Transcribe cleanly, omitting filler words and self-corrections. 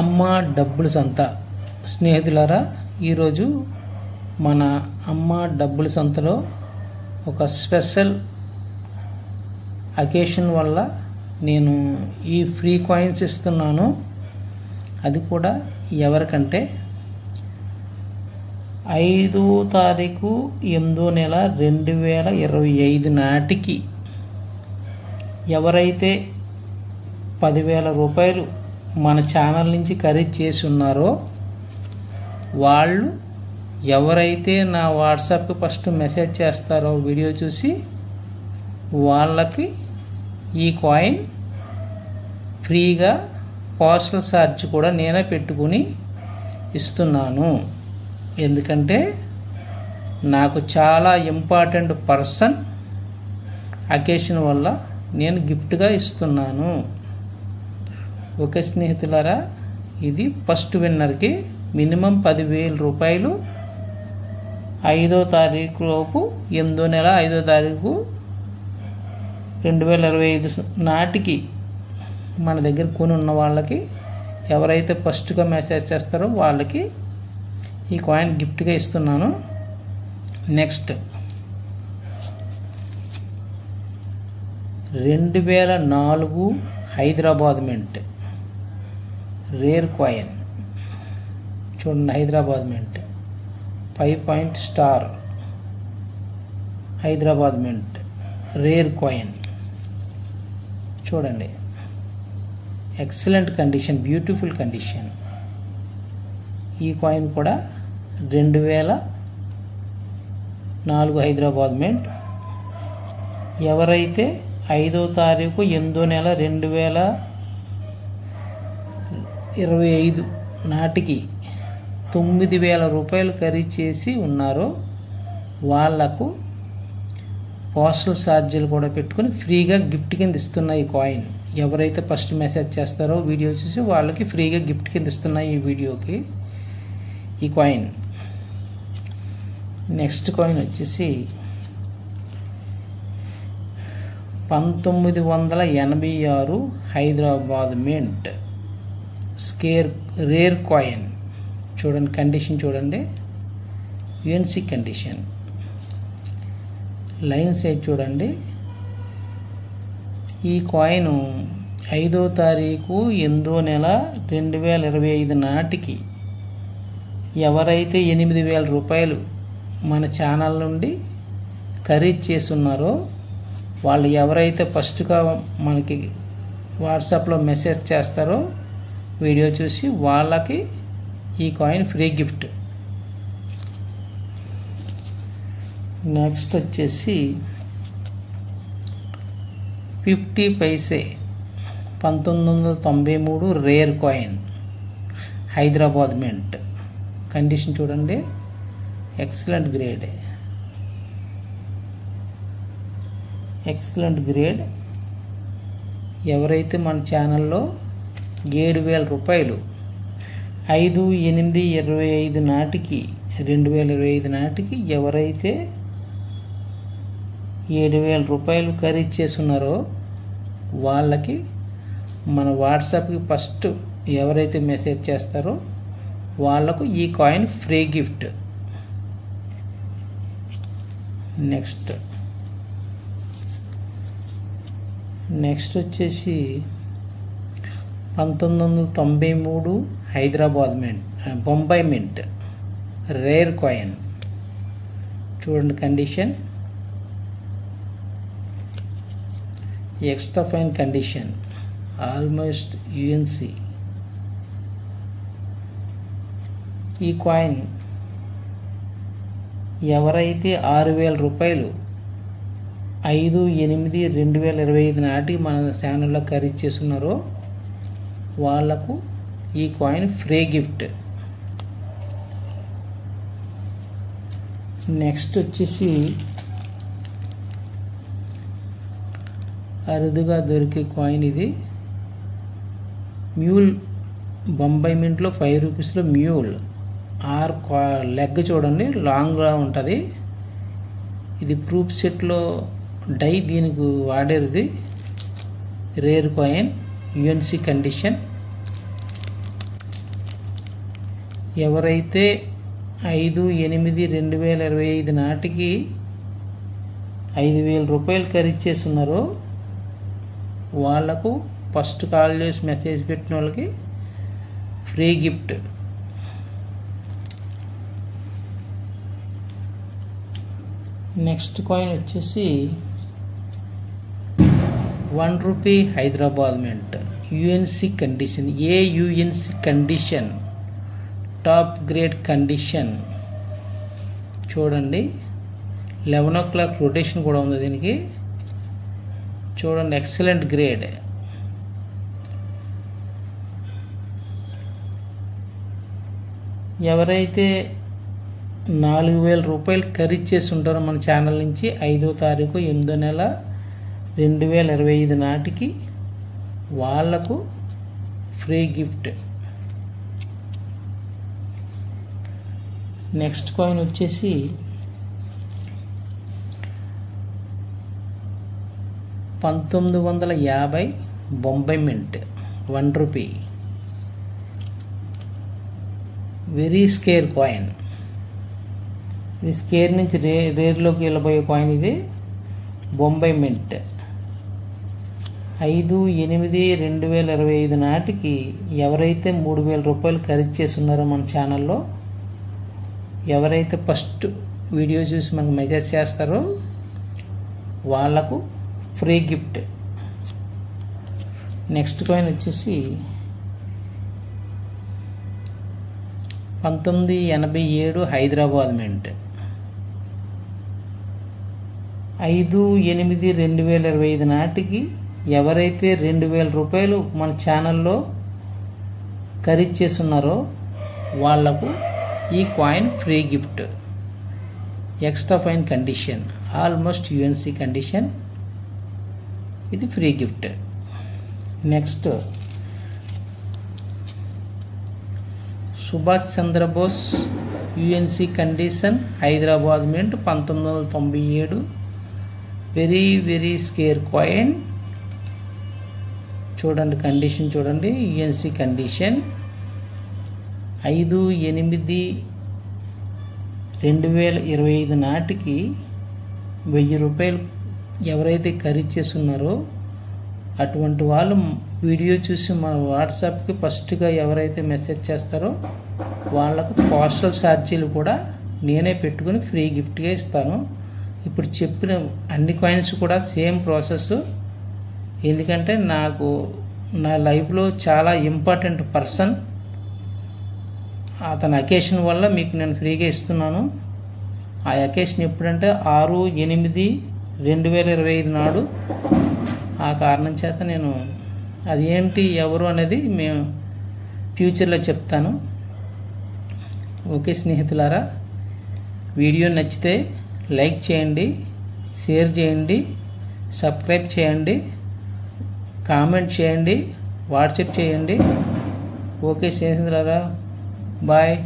అమ్మ డబ్బుల సంత స్నేహితులారా, ఈరోజు మన అమ్మ డబ్బుల సంతలో ఒక స్పెషల్ అకేషన్ వల్ల నేను ఈ ఫ్రీ కాయిన్స్ ఇస్తున్నాను. అది కూడా ఎవరికంటే 5వ తారీఖు 8వ నెల 2025 నాటికి ఎవరైతే 10,000 రూపాయలు మన ఛానల్ నుంచి ఖరీదు చేసి ఉన్నారో వాళ్ళు ఎవరైతే నా వాట్సాప్కి ఫస్ట్ మెసేజ్ చేస్తారో వీడియో చూసి వాళ్ళకి ఈ కాయిన్ ఫ్రీగా పార్సల్ ఛార్జ్ కూడా నేనే పెట్టుకుని ఇస్తున్నాను. ఎందుకంటే నాకు చాలా ఇంపార్టెంట్ పర్సన్ అకేషన్ వల్ల నేను గిఫ్ట్గా ఇస్తున్నాను. ఓకే స్నేహితులారా, ఇది ఫస్ట్ విన్నర్కి మినిమం 10,000 రూపాయలు 5వ తారీఖు లోపు 8వ నెల 5వ తారీఖు 2025 నాటికి మన దగ్గర కొని ఉన్న వాళ్ళకి ఎవరైతే ఫస్ట్గా మెసేజ్ చేస్తారో వాళ్ళకి ఈ కాయిన్ గిఫ్ట్గా ఇస్తున్నాను. Next 2004 Hyderabad mint rare coin చూడండి. Hyderabad mint 5 point star Hyderabad mint rare coin చూడండి. Excellent condition, beautiful condition. ఈ కాయిన్ కూడా 2004 హైదరాబాద్ మింట్. ఎవరైతే 5వ తారీఖు 8వ నెల 2025 నాటికి 9,000 రూపాయలు ఖరీదు చేసి ఉన్నారో వాళ్లకు పోస్టల్ ఛార్జీలు కూడా పెట్టుకుని ఫ్రీగా గిఫ్ట్ కింద ఇస్తున్న ఈ కాయిన్. ఎవరైతే ఫస్ట్ మెసేజ్ చేస్తారో వీడియో చూసి వాళ్ళకి ఫ్రీగా గిఫ్ట్ కింద ఇస్తున్న ఈ వీడియోకి ఈ కాయిన్. నెక్స్ట్ కాయిన్ వచ్చేసి 1986 హైదరాబాద్ మింట్ రేర్ కాయిన్ చూడండి. కండిషన్ చూడండి, యూఎన్సీ కండిషన్. లైన్ సైజ్ చూడండి. ఈ కాయిన్ 5వ తారీఖు 8వ నెల 2025 నాటికి ఎవరైతే 8,000 రూపాయలు మన ఛానల్ నుండి ఖరీదు చేస్తున్నారో వాళ్ళు ఎవరైతే ఫస్ట్గా మనకి వాట్సాప్లో మెసేజ్ చేస్తారో వీడియో చూసి వాళ్ళకి ఈ కాయిన్ ఫ్రీ గిఫ్ట్. నెక్స్ట్ వచ్చేసి 50 paise 1993 rare coin Hyderabad mint. Condition చూడండి, ఎక్సలెంట్ గ్రేడ్. Excellent grade. ఎవరైతే మన ఛానల్లో 7,000 రూపాయలు 5/8/25 నాటికి 2025 నాటికి ఎవరైతే 7,000 రూపాయలు ఖరీదు చేస్తున్నారో వాళ్ళకి మన వాట్సాప్కి ఫస్ట్ ఎవరైతే మెసేజ్ చేస్తారో వాళ్లకు ఈ కాయిన్ ఫ్రీ గిఫ్ట్. నెక్స్ట్ వచ్చేసి 1993 Hyderabad mint Bombay mint rare coin చూడండి. Condition extra fine condition, almost UNC. ఈ కాయిన్ ఎవరైతే 6,000 రూపాయలు 5/8/2025 నాటికి మన ఛానల్లో ఖరీదు చేస్తున్నారో వాళ్లకు ఈ కాయిన్ ఫ్రీ గిఫ్ట్. నెక్స్ట్ వచ్చేసి అరుదుగా దొరికే కాయిన్ ఇది. మ్యూల్ బొంబాయి మింట్లో 5 రూపీస్లో మ్యూల్ లెగ్ చూడండి, లాంగ్గా ఉంటుంది. ఇది ప్రూఫ్ సెట్లో డై దీనికి వాడేది. Rare coin UNC condition. ఎవరైతే 5/8/2025 నాటికి 5,000 రూపాయలు ఖరీదు చేసి ఉన్నారో వాళ్లకు ఫస్ట్ కాల్ చేసి మెసేజ్ పెట్టిన వాళ్ళకి ఫ్రీ గిఫ్ట్. నెక్స్ట్ కాయిన్ వచ్చేసి 1 rupee Hyderabad mint UNC condition, UNC condition, top grade condition. చూడండి 11 o'clock రొటేషన్ కూడా ఉంది దీనికి. చూడండి ఎక్సలెంట్ గ్రేడ్. ఎవరైతే 4,000 రూపాయలు ఖరీదు చేసి ఉంటారో మన ఛానల్ నుంచి 5వ తారీఖు 8వ నెల 2025 నాటికి వాళ్లకు ఫ్రీ గిఫ్ట్. నెక్స్ట్ కాయిన్ వచ్చేసి 1950 Bombay mint 1 rupee, very scarce coin. ఇది స్కేర్ నుంచి రేర్లోకి వెళ్ళబోయే కాయిన్. ఇది బొంబాయి మింట్ 5/8/2025 నాటికి ఎవరైతే 3,000 రూపాయలు ఖరీదు చేసి ఉన్నారో మన ఛానల్లో, ఎవరైతే ఫస్ట్ వీడియో చూసి మనకు మెసేజ్ చేస్తారో వాళ్లకు ఫ్రీ గిఫ్ట్. నెక్స్ట్ కాయిన్ వచ్చేసి 1987 హైదరాబాద్ మింట్ 5/8/2025 నాటికి ఎవరైతే 2,000 రూపాయలు మన ఛానల్లో ఖరీదు చేస్తున్నారో వాళ్లకు ఈ coin free gift. Extra fine condition, almost UNC condition. ఇది free gift. Next Subhash Chandrabose UNC condition Hyderabad mint 1997, very very scarce coin. చూడండి కండిషన్, చూడండి యూఎన్సి కండిషన్. 5/8/2025 నాటికి 1,000 రూపాయలు ఎవరైతే ఖరీదు చేస్తున్నారో అటువంటి వాళ్ళు వీడియో చూసి మన వాట్సాప్కి ఫస్ట్గా ఎవరైతే మెసేజ్ చేస్తారో వాళ్ళకు పోస్టల్ ఛార్జీలు కూడా నేనే పెట్టుకుని ఫ్రీ గిఫ్ట్గా ఇస్తాను. ఇప్పుడు చెప్పిన అన్ని కాయిన్స్ కూడా సేమ్ ప్రాసెస్. ఎందుకంటే నాకు నా లైఫ్లో చాలా ఇంపార్టెంట్ పర్సన్, అతని అకేషన్ వల్ల మీకు నేను ఫ్రీగా ఇస్తున్నాను. ఆ అకేషన్ ఎప్పుడంటే 6/8/2025 నాడు. ఆ కారణం చేత నేను అది ఏంటి ఎవరు అనేది మేము ఫ్యూచర్లో చెప్తాను. ఓకే స్నేహితులారా, వీడియో నచ్చితే లైక్ చేయండి, షేర్ చేయండి, సబ్స్క్రైబ్ చేయండి, కామెంట్ చేయండి, వాట్సాప్ చేయండి. ఓకే స్నేహితులారా, బాయ్.